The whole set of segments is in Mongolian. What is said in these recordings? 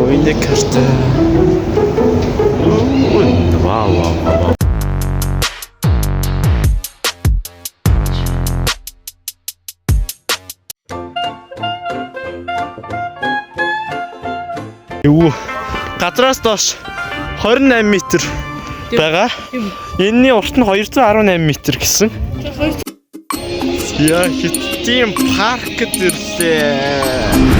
Ой, карта. Вау. Юу газраас доош 28 м байгаа. Энэний урт нь 218 м гэсэн. Яа хитийн паркд ирлээ.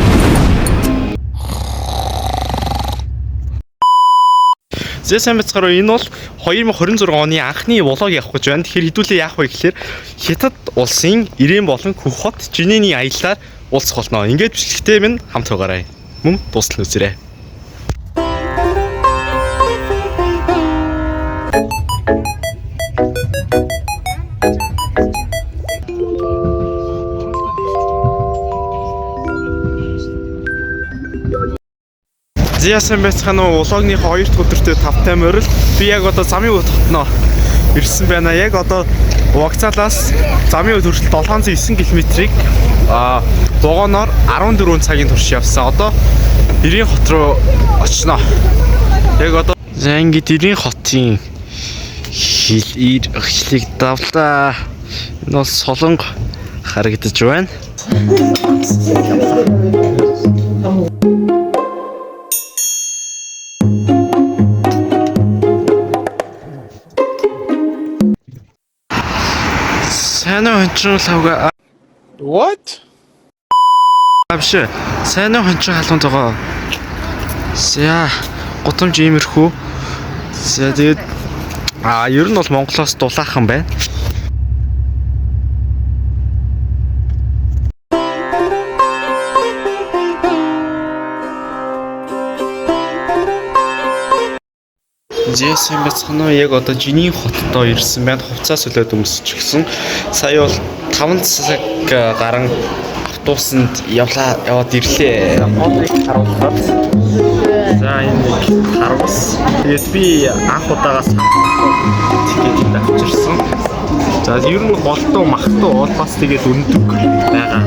Зэсэн бацгаар энэ бол 2026 оны анхны влог явах гэж байна. Тэгэхээр хэдүүлээ яах вэ гэхээр Хятад улсын Ирээн болон Хөх хот Жинэний аяллаар уулзах болно. Ингээд бичлэгтэй минь хамт байгаарай. Мөн дуустал үзээрэй. Зяасан байцгаана уу влогныхоо 2 дахь өдөртөө тавтай морил. Би яг одоо замын өв хотноо ирсэн байна. Яг одоо вокзалаас замын өв хүртэл 709 км-ийг вагоноор 14 цагийн турш явсан. Одоо Ирээн хот руу очноо. Яг одоо за ингээд Ирээн хотын хөлийг давлаа. Энэ бол Солонго харагдаж байна. What? Абшээ. Сайн уу хончин халуун байгаа. За гутамж иймэрхүү. За тэгээд ер нь бол Монголоос дулаахан байна. Зэсэн бацхан яг одоо Жинийн хотдоо ирсэн байна. Хувцас үлээд өмсч гисэн. Сая бол 5 цаг гарan автобусанд яваад ирлээ. Хоолыг харуулхад. За энэ нэг харуулс. Тэгээд би анх удаагаас тикет авчирсан. За ер нь голтуу махтуу бол бас тэгээд өндөг байгаа.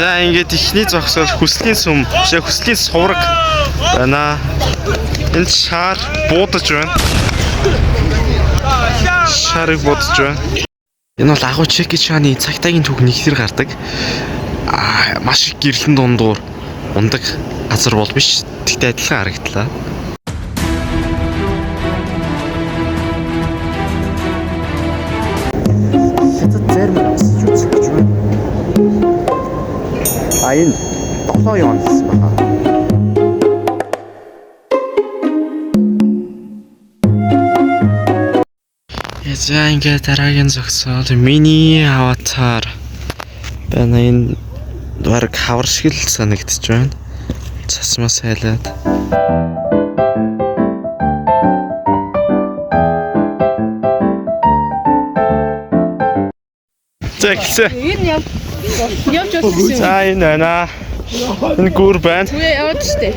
За ингээд ихний зогсоол хүслийн сүм, хүслийн сувраг байна. Энд шар буудаж байна. Шарыг буудаж байна. Энэ бол агуу чеки чааны цагтаагийн түүх нэгсэр гардаг. Маш их гэрлэн дундуур ундаг газар бол биш. Тэгтээ адилхан харагдлаа. Хятад зарим зүйл гэж байна. Энэ 7 он гэсэн байна. За ингээд дараагийн зогсоол миний аватар байна. Энэ баг хавар шиг л санагдаж байна. Цасмаа сайлаад. Тэгсэн. Энэ явж байна. За энэ байна. Энэ гүр байна. Үгүй яваад штэ.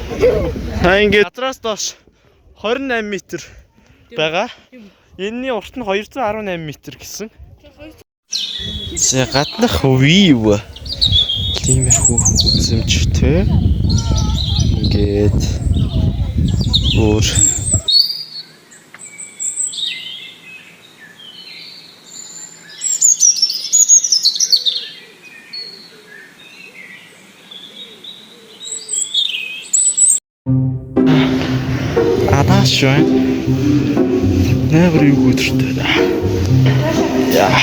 Ингээд газраас доош 28 м байгаа. Энэний урт нь 218 м гэсэн. За гаднах view. Тиймэрхүү үзэмжтэй. Ингээд өөр Адашгүй. Нээр юу өдөртэй. Яа.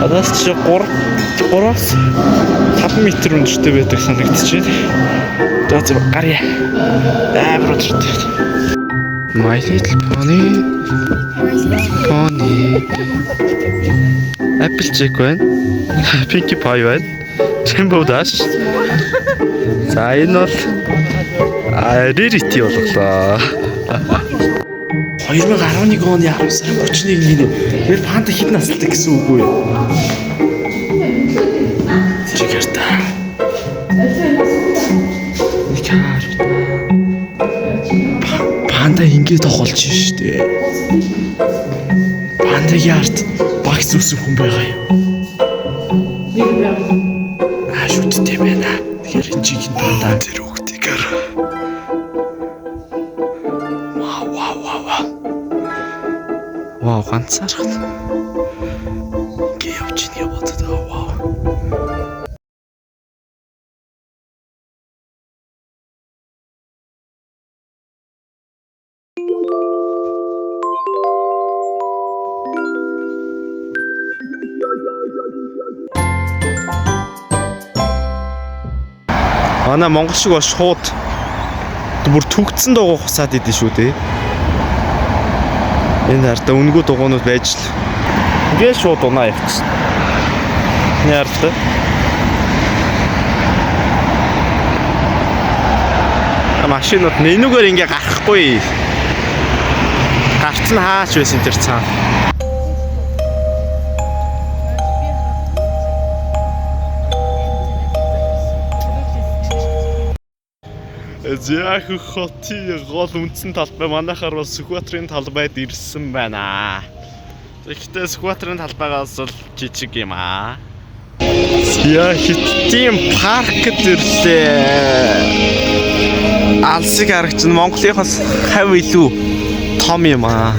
Адаас чи 3-5 м өндөртэй байдаг санагдчихэв. За гарья. Амар өдөртэй. My Little Pony. Applejack байна. Pinkie Pie байна. Rainbow Dash. За энэ бол Rarity боллоо. 2011 оны 10 сарын 31-ний тэр панда хэд настай гэсэн үг вэ? Чигээр та. Никар. ингээд тоглож штэ. Пандагийн арт багц үсэн хүн байгаа юм. Шүттэй байна. Тэгэхээр энэ чиг панда тэр хүүхдийгээр. Вау, ганцаархал. Ингээ явж ийн яваад байгаа. Вау. Манай Монгол шиг бол шууд бүр төгцсөн дугуй хусаад идэв шүү дээ. Энэ харта үнгүй дугуйнууд байж л. Ингээд шууд унаа явчихсан. Энэ харта. Машинууд нэнүүгээр ингээ гарахгүй. Гарц нь хаач байсан тэр цаана. Зяах хотын гол үндсэн талбай манайхаар бол Сүхбаатарын талбайд ирсэн байна. Тэгэхдээ Сүхбаатарын талбайгаас бол жижиг юм аа. Яа хиттийн паркд ирлээ. Алсыг харагч нь Монголынхоос 50 илүү том юм аа.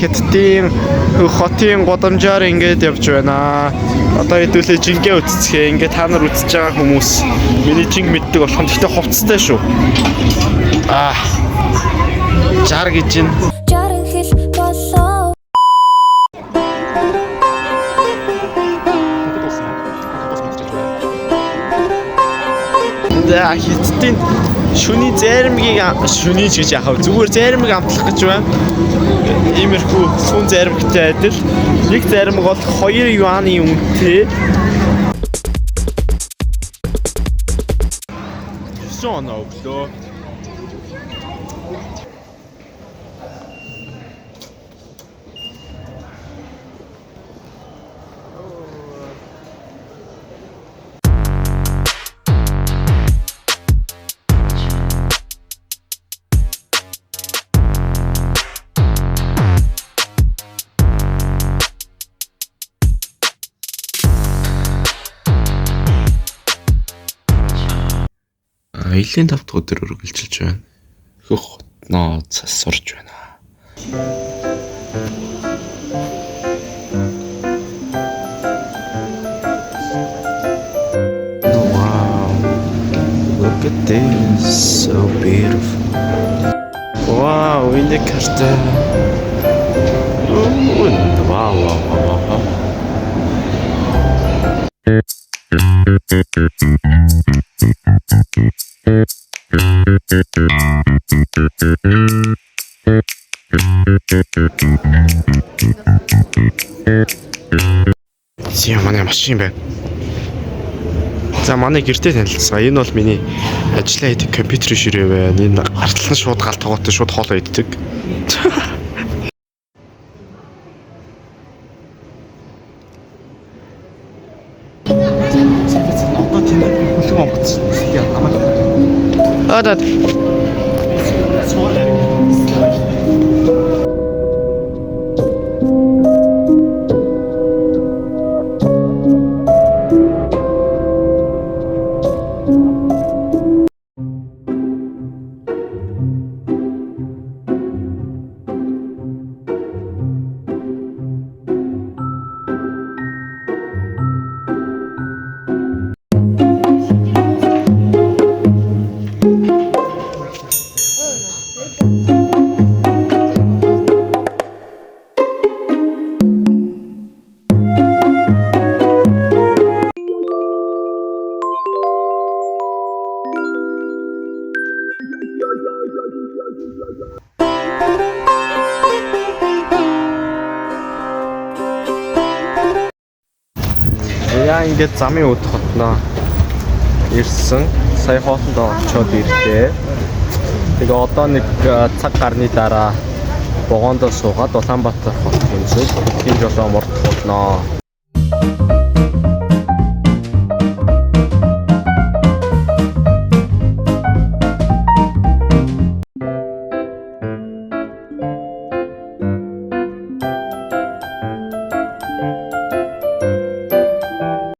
Хэдтийн хотын годамжаар ингээд явж байна. Одоо хэдүүлээ жингээ үтцгээ. Ингээд та нар үтсэж байгаа хүмүүс миний жинг мэддэг болох нь гэхдээ хувцастай шүү. 60 гэж байна. Хэдтийн шүний заримгийг шүнийч гэж яхав зүгээр заримыг амтлах гэж байна. Иймэрхүү сүн заримгтай адил нэг заримг бол 2 юаны үнэтэй. Сон оглоо. Элийн тавт өдөр үргэлжилж байна. Хөх ноо цас сурж байна. Wow. Look at this. So beautiful. Wow, энэ карта. Wow. Зя манай машин байна. За манай гэртээ танилцсан. Энэ бол миний ажиллаа хийдэг компьютерийн ширээ байна. Энэ гартлан шууд гал тогоотой шууд хоолоо иддэг. Адад. Яа ингээд замын өд хотноо ирсэн. Сая хоолндоо очоод ирлээ. Тэгээ одоо нэг цаг гарны дараа вагондоо суугаад Улаанбаатар хот хэмжээ жолоо мордох болно.